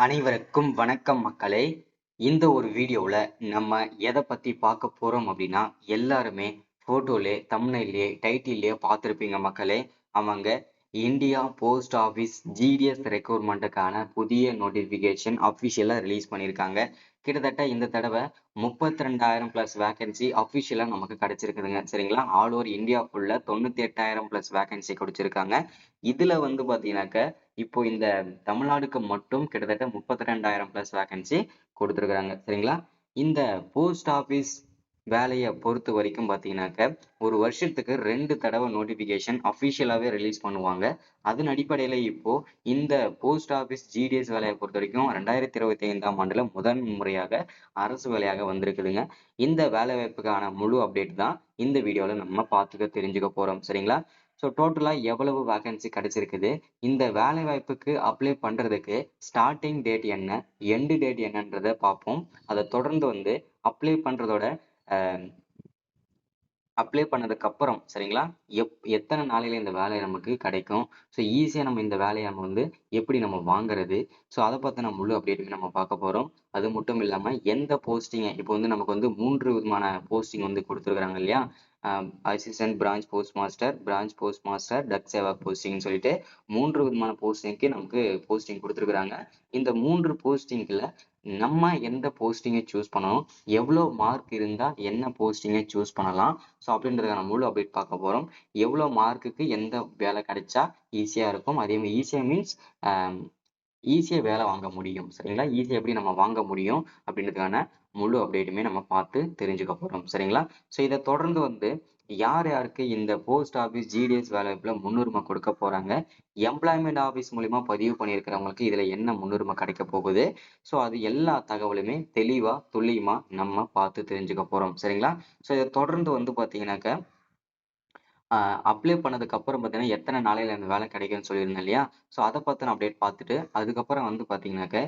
அனைவருக்கும் வணக்கம் மக்களே. இந்த ஒரு வீடியோல நம்ம எதை பத்தி பார்க்க போறோம் அப்படின்னா, எல்லாருமே போட்டோலே, தம்ப்நெயில்லையே, டைட்டில்லயே பார்த்திருப்பீங்க மக்களே. அவங்க இந்தியா போஸ்ட் ஆஃபீஸ் ஜிடிஎஸ் ரெக்ரூட்மெண்ட்டுக்கான புதிய நோட்டிபிகேஷன் அஃபிஷியலா ரிலீஸ் பண்ணியிருக்காங்க. கிட்டத்தட்ட இந்த தடவை 32,000 பிளஸ் வேகன்சி அஃபிஷியலா நமக்கு கிடைச்சிருக்குதுங்க. சரிங்களா? ஆல் ஓவர் இந்தியா ஃபுல்லா 98,000 பிளஸ் வேகன்சி கொடுத்திருக்காங்க. இதுல வந்து பாத்தீங்கன்னாக்க இப்போ இந்த தமிழ்நாடுக்கு மட்டும் கிட்டத்தட்ட 32,000 பிளஸ் வேகன்சி கொடுத்துருக்காங்க. சரிங்களா? இந்த போஸ்ட் ஆபீஸ் வேலையை பொறுத்த வரைக்கும் பாத்தீங்கன்னாக்க ஒரு வருஷத்துக்கு 2 தடவை நோட்டிபிகேஷன் அபிஷியலாவே ரிலீஸ் பண்ணுவாங்க. அதன் அடிப்படையில இப்போ இந்த போஸ்ட் ஆபீஸ் ஜிடிஎஸ் வேலையை பொறுத்த வரைக்கும் 2025ஆம் ஆண்டுல முதன் முறையாக அரசு வேலையாக வந்திருக்குதுங்க. இந்த வேலை வாய்ப்புக்கான முழு அப்டேட் தான் இந்த வீடியோல நம்ம பார்த்துக்க தெரிஞ்சுக்க போறோம். சரிங்களா? ஸோ டோட்டலா எவ்வளவு வேகன்சி கிடைச்சிருக்குது, இந்த வேலை வாய்ப்புக்கு அப்ளை பண்றதுக்கு ஸ்டார்டிங் டேட் என்ன, எண்டு டேட் என்னன்றதை பார்ப்போம். அதை தொடர்ந்து வந்து அப்ளை பண்றதோட அப்ளை பண்ணதுக்கு அப்புறம் சரிங்களா, எத்தனை நாளையில இந்த வேலை நமக்கு கிடைக்கும், ஸோ ஈஸியா நம்ம இந்த வேலையை நம்ம வந்து எப்படி நம்ம வாங்குறது, ஸோ அதை பத்தின முழு அப்டேட்டுமே நம்ம பார்க்க போறோம். அது மட்டும் இல்லாம எந்த போஸ்டிங் இப்போ வந்து நமக்கு வந்து 3 விதமான போஸ்டிங் வந்து கொடுத்துருக்காங்க இல்லையா. அசிஸ்டன்ட் பிரான்ச் போஸ்ட் மாஸ்டர், டக் சேவா போஸ்டிங் சொல்லிட்டு 3 விதமான போஸ்டிங்க்கு நமக்கு போஸ்டிங் கொடுத்துருக்காங்க. இந்த 3 போஸ்டிங்ல நம்ம எந்த போஸ்டிங்கை சூஸ் பண்ணணும், எவ்வளோ மார்க் இருந்தா என்ன போஸ்டிங்கை சூஸ் பண்ணலாம், ஸோ அப்படின்றதுக்கான முழு அப்டேட் பார்க்க போறோம். எவ்வளோ மார்க்குக்கு எந்த வேலை கிடைச்சா ஈஸியா இருக்கும், அதே மாதிரி ஈஸியா மீன்ஸ் ஈஸியா வேலை வாங்க முடியும். சரிங்களா? ஈஸியா எப்படி நம்ம வாங்க முடியும் அப்படின்றதுக்கான முழு அப்டேட்டுமே நம்ம பார்த்து தெரிஞ்சுக்க போறோம். சரிங்களா? ஸோ இதை தொடர்ந்து வந்து யார் யாருக்கு இந்த போஸ்ட் ஆபீஸ் ஜிடிஎஸ் வேலைவாய்ப்புல முன்னுரிமை கொடுக்க போறாங்க, எம்ப்ளாய்மெண்ட் ஆபீஸ் மூலியமா பதிவு பண்ணியிருக்கிறவங்களுக்கு இதுல என்ன முன்னுரிமை கிடைக்க போகுது, ஸோ அது எல்லா தகவலுமே தெளிவா துல்லியமா நம்ம பார்த்து தெரிஞ்சுக்க போறோம். சரிங்களா? ஸோ இதை தொடர்ந்து வந்து பாத்தீங்கன்னாக்க அப்ளை பண்ணதுக்கு அப்புறம் பார்த்தீங்கன்னா எத்தனை நாளையில அந்த வேலை கிடைக்கும்னு சொல்லியிருந்தேன் இல்லையா. ஸோ அதை பத்தின அப்டேட் பார்த்துட்டு அதுக்கப்புறம் வந்து பார்த்தீங்கன்னாக்க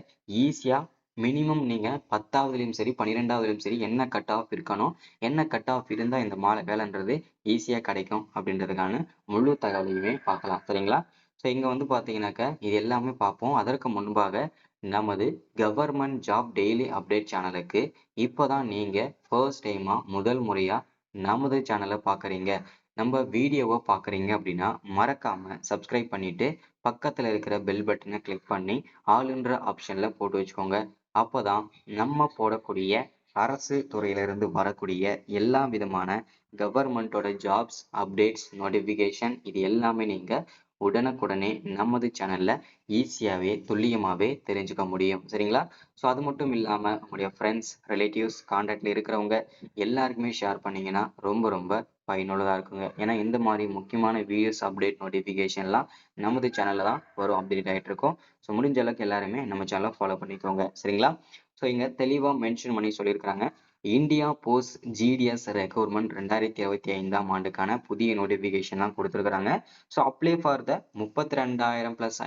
ஈஸியா மினிமம் நீங்க 10வதுலயும் சரி 12வதுலயும் சரி என்ன கட் ஆஃப் இருக்கணும், என்ன கட் ஆஃப் இருந்தா இந்த வேலைன்றது ஈஸியா கிடைக்கும் அப்படின்றதுக்கான முழு தகவலையுமே பார்க்கலாம். சரிங்களா? ஸோ இங்க வந்து பார்த்தீங்கன்னாக்க இது எல்லாமே பார்ப்போம். அதற்கு முன்பாக நமது கவர்மெண்ட் ஜாப் டெய்லி அப்டேட் சேனலுக்கு இப்போதான் நீங்க ஃபர்ஸ்ட் டைமா முதல் முறையா நமது சேனலை பார்க்குறீங்க, நம்ம வீடியோவை பார்க்குறீங்க அப்படின்னா மறக்காம சப்ஸ்கிரைப் பண்ணிட்டு பக்கத்துல இருக்கிற பெல் பட்டனை கிளிக் பண்ணி ஆளுன்ற ஆப்ஷன்ல போட்டு வச்சுக்கோங்க. அப்போதான் நம்ம போடக்கூடிய அரசு துறையிலிருந்து வரக்கூடிய எல்லா விதமான கவர்மெண்டோட ஜாப்ஸ் அப்டேட்ஸ் நோட்டிபிகேஷன் இது எல்லாமே நீங்க உடனுக்குடனே நமது சேனல்ல ஈஸியாவே துல்லியமாவே தெரிஞ்சுக்க முடியும். சரிங்களா? ஸோ அது மட்டும் இல்லாம உங்களுடைய ஃப்ரெண்ட்ஸ் ரிலேட்டிவ்ஸ் கான்டாக்ட்ல இருக்கிறவங்க எல்லாருக்குமே ஷேர் பண்ணீங்கன்னா ரொம்ப ரொம்ப பயனுள்ளதா இருக்குங்க. ஏன்னா இந்த மாதிரி முக்கியமான வீடியோஸ் அப்டேட் நோட்டிபிகேஷன்லாம் நமது சேனல்ல தான் வரும், அப்டேட் ஆகிட்டு இருக்கும். ஸோ முடிஞ்ச அளவுக்கு எல்லாருமே நம்ம சேனலை ஃபாலோ பண்ணிக்கோங்க. சரிங்களா? ஸோ இங்க தெளிவா மென்ஷன் பண்ணி சொல்லியிருக்கிறாங்க, இந்தியா போஸ்ட் ஜிடிஎஸ் ரெக்ரூட்மெண்ட் 2025ஆம் ஆண்டுக்கான புதிய நோட்டிபிகேஷன் தான் கொடுத்துருக்காங்க. So apply for the 32,000 plus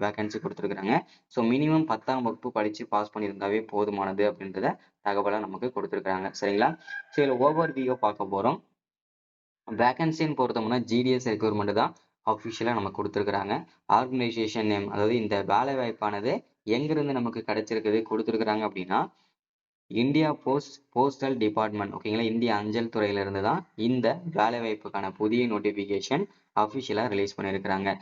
vacancy கொடுத்துருக்காங்க. ஸோ மினிமம் 10ஆம் வகுப்பு படிச்சு பாஸ் பண்ணியிருந்தாவே போதுமானது அப்படின்றத தகவலை நமக்கு கொடுத்துருக்காங்க. சரிங்களா? ஸோ இதில் ஓவர் வியூ பார்க்க போறோம். வேகன்சின்னு பொறுத்தோம்னா ஜிடிஎஸ் ரெக்ரூட்மெண்ட் தான் அஃபிஷியலா நமக்கு கொடுத்துருக்காங்க. ஆர்கனைசேஷன் நேம், அதாவது இந்த வேலை வாய்ப்பானது எங்கிருந்து நமக்கு கிடைச்சிருக்குது கொடுத்துருக்காங்க அப்படின்னா இந்தியா போஸ்டல் டிபார்ட்மெண்ட், ஓகேங்களா, இந்திய அஞ்சல் துறையில இருந்து தான் இந்த வேலை வாய்ப்புக்கான புதிய நோட்டிபிகேஷன் அபிஷியலா ரிலீஸ் பண்ணியிருக்கிறாங்க.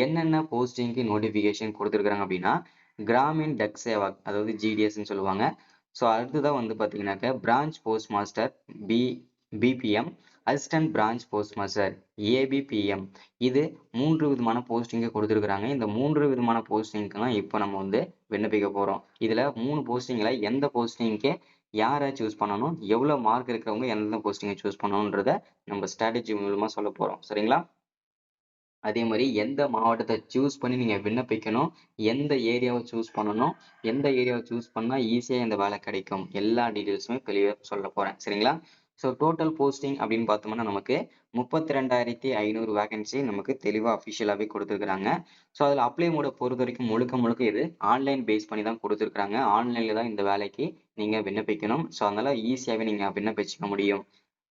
என்னென்ன போஸ்டிங்க்கு நோட்டிபிகேஷன் கொடுத்துருக்காங்க அப்படின்னா கிராமின் டக் சேவக், அதாவது ஜிடிஎஸ்ன்னு சொல்லுவாங்க. ஸோ அடுத்ததான் வந்து பார்த்தீங்கன்னாக்க branch post master BPM, assistant branch post master ABPM, இது 3 விதமான போஸ்டிங்கை கொடுத்துருக்காங்க. இந்த 3 விதமான போஸ்டிங்க்கெல்லாம் இப்போ நம்ம வந்து விண்ணப்பிக்க போறோம். இதுல 3 போஸ்டிங்ல எந்த போஸ்டிங்க்கு யாரை சூஸ் பண்ணணும், எவ்வளவு மார்க் இருக்கிறவங்க எந்த போஸ்டிங்கை சூஸ் பண்ணணும்ன்றத நம்ம ஸ்ட்ராட்டஜி மூலமா சொல்ல போறோம். சரிங்களா? அதே மாதிரி எந்த மாவட்டத்தை சூஸ் பண்ணி நீங்க விண்ணப்பிக்கணும், எந்த ஏரியாவை சூஸ் பண்ணணும், எந்த ஏரியாவை சூஸ் பண்ணா ஈஸியா இந்த வேலை கிடைக்கும், எல்லா டீடைல்ஸுமே தெளிவா சொல்ல போறேன். சரிங்களா? ஸோ டோட்டல் போஸ்டிங் அப்படின்னு பார்த்தோம்னா நமக்கு 32,500 வேகன்சி நமக்கு தெளிவா அஃபிஷியலாவே கொடுத்துருக்காங்க. ஸோ அதில் அப்ளை மோட பொறுத்த வரைக்கும் முழுக்க முழுக்க இது ஆன்லைன் பேஸ் பண்ணி தான் கொடுத்துருக்காங்க. ஆன்லைன்ல தான் இந்த வேலைக்கு நீங்க விண்ணப்பிக்கணும். ஸோ அதனால ஈஸியாவே நீங்க விண்ணப்பிச்சுக்க முடியும்.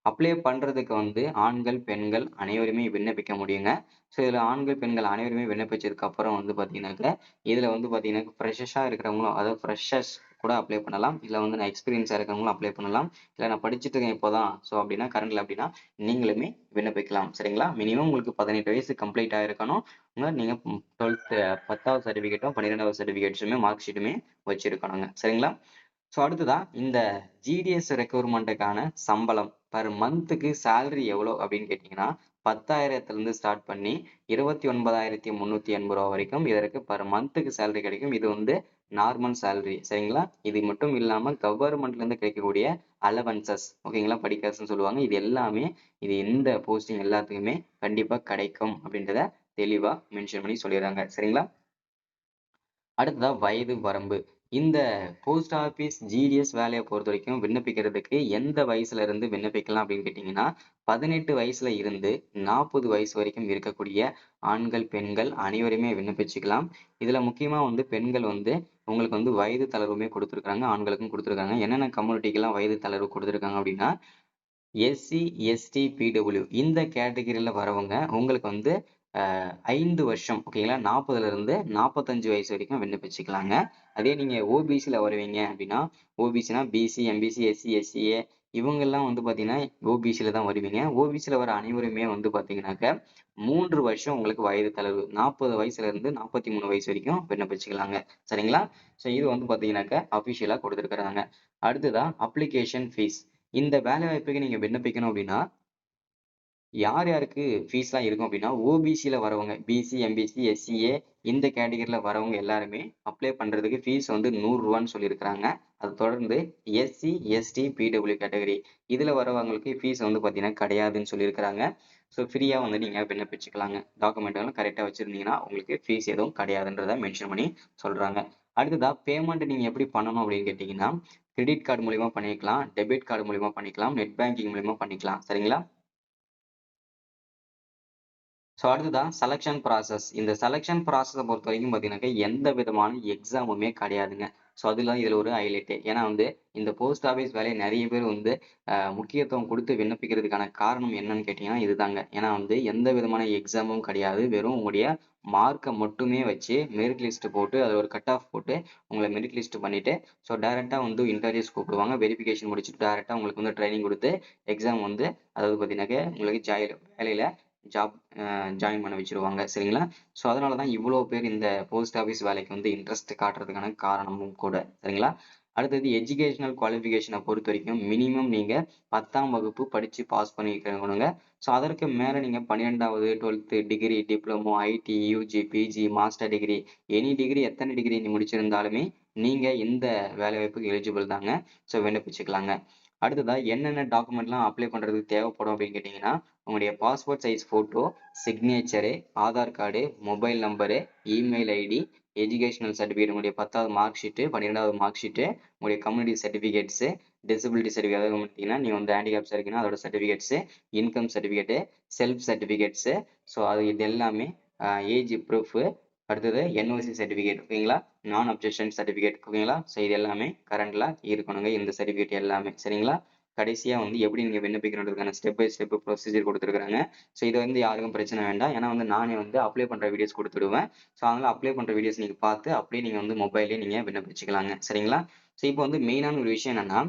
அப்ளை பண்றதுக்கு வந்து ஆண்கள், பெண்கள் அனைவருமே விண்ணப்பிக்க முடியுங்க. ஸோ இதுல ஆண்கள், பெண்கள் அனைவருமே விண்ணப்பிச்சதுக்கு அப்புறம் வந்து பார்த்தீங்கன்னாக்க, இதுல வந்து பார்த்தீங்கன்னா ஃப்ரெஷர்ஸா இருக்கிறவங்களும் அதாவது ஃப்ரெஷர்ஸ் கூட அப்ளை பண்ணலாம். இல்ல வந்து நான் எக்ஸ்பீரியன்ஸா இருக்கிறவங்களும் அப்ளை பண்ணலாம். இல்ல நான் படிச்சுட்டு இருக்கேன் இப்போதான். ஸோ அப்படின்னா கரண்ட்ல அப்படின்னா நீங்களுமே விண்ணப்பிக்கலாம். சரிங்களா? மினிமம் உங்களுக்கு 18 வயசு கம்ப்ளீட் ஆயிருக்கணும். நீங்க 12த் 10வது சர்டிஃபிகேட்டும், 12வது சர்டிஃபிகேட்ஸுமே மார்க் ஷீட்டுமே வச்சிருக்கணுங்க. சரிங்களா? ஸோ அடுத்ததா இந்த ஜிடிஎஸ் ரெக்ரூட்மெண்ட்டுக்கான சம்பளம் பெர் மந்த்துக்கு சேலரி எவ்வளோ அப்படின்னு கேட்டீங்கன்னா 10,000த்துல இருந்து ஸ்டார்ட் பண்ணி 29,380 ரூபா வரைக்கும் இதற்கு பெர் மந்த்துக்கு சேலரி கிடைக்கும். இது வந்து நார்மல் சேலரி சரிங்களா? இது மட்டும் இல்லாம கவர்மெண்ட்ல இருந்து கிடைக்கக்கூடிய அலவன்சஸ் ஓகேங்களா? படிக்கர்ஸ்ன்னு சொல்லுவாங்க. இது எல்லாமே இது எந்த போஸ்டிங் எல்லாத்துக்குமே கண்டிப்பா கிடைக்கும் அப்படின்றத தெளிவா மென்ஷன் பண்ணி சொல்லிடுறாங்க. சரிங்களா? அடுத்ததா வயது வரம்பு. இந்த போஸ்ட் ஆபீஸ் ஜிடிஎஸ் வேலையை பொறுத்தவரைக்கும் விண்ணப்பிக்கிறதுக்கு எந்த வயசுல இருந்து விண்ணப்பிக்கலாம் அப்படின்னு கேட்டீங்கன்னா 18 வயசுல இருந்து 40 வயசு வரைக்கும் இருக்கக்கூடிய ஆண்கள், பெண்கள் அனைவருமே விண்ணப்பிச்சுக்கலாம். இதுல முக்கியமா வந்து பெண்கள் வந்து உங்களுக்கு வந்து வயது தளர்வுமே கொடுத்திருக்காங்க. ஆண்களுக்கும் கொடுத்திருக்காங்க. என்னென்ன கம்யூனிட்டிக்கெல்லாம் வயது தளர்வு கொடுத்திருக்காங்க அப்படின்னா எஸ்சி, எஸ்டி, பிடபிள்யூ இந்த கேட்டகரியில வரவங்க உங்களுக்கு வந்து 5 வருஷம் ஓகேங்களா? 40ல இருந்து 45 வயசு வரைக்கும் விண்ணப்பிச்சுக்கலாங்க. அதே நீங்க ஓபிசில வருவீங்க அப்படின்னா, ஓபிசினா பிசி, எம்பிசி, எஸ்சி, எஸ்சிஏ இவங்கெல்லாம் வந்து பார்த்தீங்கன்னா, ஓபிசில தான் வருவீங்க. ஓபிசில வர அனைவருமே வந்து பார்த்தீங்கன்னாக்க, 3 வருஷம் உங்களுக்கு வயது தளர்வு. 40 வயசுல இருந்து 43 வயசு வரைக்கும் விண்ணப்பிச்சுக்கலாங்க. சரிங்களா? ஸோ இது வந்து பார்த்தீங்கன்னாக்க, அஃபிஷியலா குடுத்திருக்கிறாங்க. அடுத்ததா அப்ளிகேஷன் ஃபீஸ். இந்த வேலை வாய்ப்புக்கு நீங்க விண்ணப்பிக்கணும் அப்படின்னா, யார் யாருக்கு ஃபீஸ்லாம் இருக்கும் அப்படின்னா, ஓபிசில வரவங்க பிசி, எம்பிசி, எஸ்சிஏ இந்த கேட்டகரில வரவங்க எல்லாருமே அப்ளை பண்றதுக்கு ஃபீஸ் வந்து ரூ. 100ன்னு சொல்லியிருக்கிறாங்க. அது தொடர்ந்து எஸ்சி, எஸ்டி, பிடபிள்யூ கேட்டகரி இதுல வரவங்களுக்கு ஃபீஸ் வந்து பார்த்தீங்கன்னா கிடையாதுன்னு சொல்லியிருக்கிறாங்க. ஸோ ஃப்ரீயா வந்து நீங்க விண்ணப்பிச்சுக்கலாங்க. டாக்குமெண்ட் எல்லாம் கரெக்ட்டா வச்சிருந்தீங்கன்னா, உங்களுக்கு ஃபீஸ் எதுவும் கிடையாதுன்றத மென்ஷன் பண்ணி சொல்றாங்க. அடுத்ததா பேமெண்ட் நீங்க எப்படி பண்ணணும் அப்படின்னு கேட்டீங்கன்னா, கிரெடிட் கார்டு மூலியமா பண்ணிக்கலாம், டெபிட் கார்டு மூலியமா பண்ணிக்கலாம், நெட் பேங்கிங் மூலியமா பண்ணிக்கலாம். சரிங்களா? ஸோ அடுத்ததான் செலக்ஷன் ப்ராசஸ். இந்த செலக்ஷன் ப்ராசஸ பொறுத்தவரைக்கும் பார்த்தீங்கன்னாக்க, எந்த விதமான எக்ஸாமுமே கிடையாதுங்க. ஸோ அதுதான் இதுல ஒரு ஹைலைட்டே. ஏன்னா வந்து இந்த போஸ்ட் ஆஃபீஸ் வேலைய நெறைய பேர் வந்து முக்கியத்துவம் குடுத்து விண்ணப்பிக்கிறதுக்கான காரணம் என்னன்னு கேட்டீங்கன்னா இதுதாங்க. ஏன்னா வந்து எந்த விதமான எக்ஸாமும் கிடையாது. வெறும் உங்களுடைய மார்க்க மட்டுமே வச்சு மெரிட் லிஸ்ட் போட்டு அதுல ஒரு கட் ஆஃப் போட்டு உங்கள மெரிட் லிஸ்ட் பண்ணிட்டு, ஸோ டைரக்ட்டா வந்து இன்டர்வியூஸ் கூப்பிடுவாங்க. வெரிஃபிகேஷன் முடிச்சுட்டு டைரக்ட்டா உங்களுக்கு வந்து ட்ரெய்னிங் குடுத்து எக்ஸாம் வந்து அதாவது பார்த்தீங்கன்னாக்க உங்களுக்கு வேலையில ஜாப் ஜாயின் பண்ண வச்சுருவாங்க. சரிங்களா? ஸோ அதனால தான் இவ்வளோ பேர் இந்த போஸ்ட் ஆஃபீஸ் வேலைக்கு வந்து இன்ட்ரெஸ்ட் காட்டுறதுக்கான காரணமும் கூட. சரிங்களா? அடுத்தது எஜுகேஷனல் குவாலிஃபிகேஷன பொறுத்தவரைக்கும் மினிமம் நீங்க 10ஆம் வகுப்பு படிச்சு பாஸ் பண்ணியிருக்கணுங்க. ஸோ அதற்கு மேல நீங்க 12வது, 12த் degree, diploma, ID, UG, PG, master degree any degree எத்தனை டிகிரி நீ முடிச்சிருந்தாலுமே நீங்க இந்த வேலைவாய்ப்புக்கு எலிஜிபிள் தாங்க. ஸோ விண்ணப்பிச்சுக்கலாங்க. அடுத்ததா என்னென்ன டாக்குமெண்ட்லாம் அப்ளை பண்றதுக்கு தேவைப்படும் அப்படின்னு கேட்டீங்கன்னா, உங்களுடைய passport size photo, signature, Aadhaar card, mobile number, email ID, educational certificate உங்களுடைய 10வது மார்க் ஷீட்டு, 12வது மார்க் ஷீட்டு, உங்களுடைய கம்யூனிட்டி சர்டிஃபிகேட்ஸு, டிசபிலிட்டி சர்டிஃபிகேட் அதாவது பார்த்தீங்கன்னா, நீங்க வந்து ஹேண்டிகேப்ஸா இருக்கீங்கன்னா அதோட certificates, income certificate, self certificates, so அது இது எல்லாமே ஏஜ் ப்ரூஃபு, அடுத்தது என்ஓசி சர்டிஃபிகேட் ஓகேங்களா? நான் அப்ஜெக்ஷன் சர்டிஃபிகேட் ஓகேங்களா? ஸோ இது எல்லாமே கரண்ட்ல இருக்கணுங்க. இந்த சர்டிஃபிகேட் எல்லாமே சரிங்களா? கடைசியா வந்து எப்படி நீங்க விண்ணப்பிக்கணுன்றதுக்கான ஸ்டெப் பை ஸ்டெப் ப்ரொசீஜர் குடுத்துருக்காங்க. ஸோ இது வந்து யாருக்கும் பிரச்சனை வேண்டாம். ஏன்னா வந்து நானே வந்து அப்ளை பண்ற வீடியோஸ் குடுத்துடுவேன். ஸோ அதனால அப்ளை பண்ற வீடியோஸ் நீங்க பார்த்து அப்படியே நீங்க வந்து மொபைல்லயே நீங்க விண்ணப்பிச்சுக்கலாங்க. சரிங்களா? ஸோ இப்போ வந்து மெயினான ஒரு விஷயம் என்னன்னா,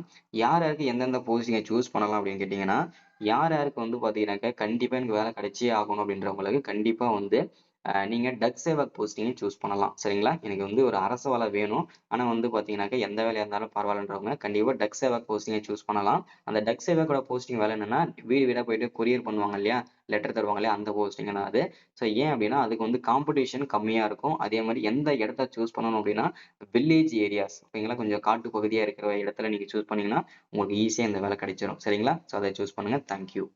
யார் யாருக்கு எந்தெந்த போஸ்டிங்க சூஸ் பண்ணலாம் அப்படின்னு கேட்டீங்கன்னா, யார் யாருக்கு வந்து பார்த்தீங்கன்னாக்கா, கண்டிப்பா எனக்கு வேலை கிடைச்சே ஆகணும் அப்படின்றவங்களுக்கு கண்டிப்பா வந்து நீங்க டக் சேவக் போஸ்டிங்க சூஸ் பண்ணலாம். சரிங்களா? எனக்கு வந்து ஒரு அரசு வேலை வேணும். ஆனா வந்து பார்த்தீங்கன்னாக்கா, எந்த வேலையா இருந்தாலும் பரவாயில்லன்றவங்க கண்டிப்பா டக் சேவக் போஸ்டிங்க சூஸ் பண்ணலாம். அந்த டக் சேவக்கோட போஸ்டிங் வேலை என்னன்னா, வீடு வீடா போயிட்டு கொரியர் பண்ணுவாங்க இல்லையா? லெட்டர் தருவாங்க இல்லையா? அந்த போஸ்டிங் தான் அது. ஸோ ஏன் அப்படின்னா, அதுக்கு வந்து காம்படிஷன் கம்மியா இருக்கும். அதே மாரி எந்த இடத்த சூஸ் பண்ணணும் அப்படின்னா, வில்லேஜ் ஏரியாஸ் ஓகேங்களா? கொஞ்சம் காட்டு பகுதியா இருக்கிற இடத்துல நீங்க சூஸ் பண்ணீங்கன்னா, உங்களுக்கு ஈஸியா இந்த வேலை கிடைச்சிரும். சரிங்களா? ஸோ அத சூஸ் பண்ணுங்க. Thank you.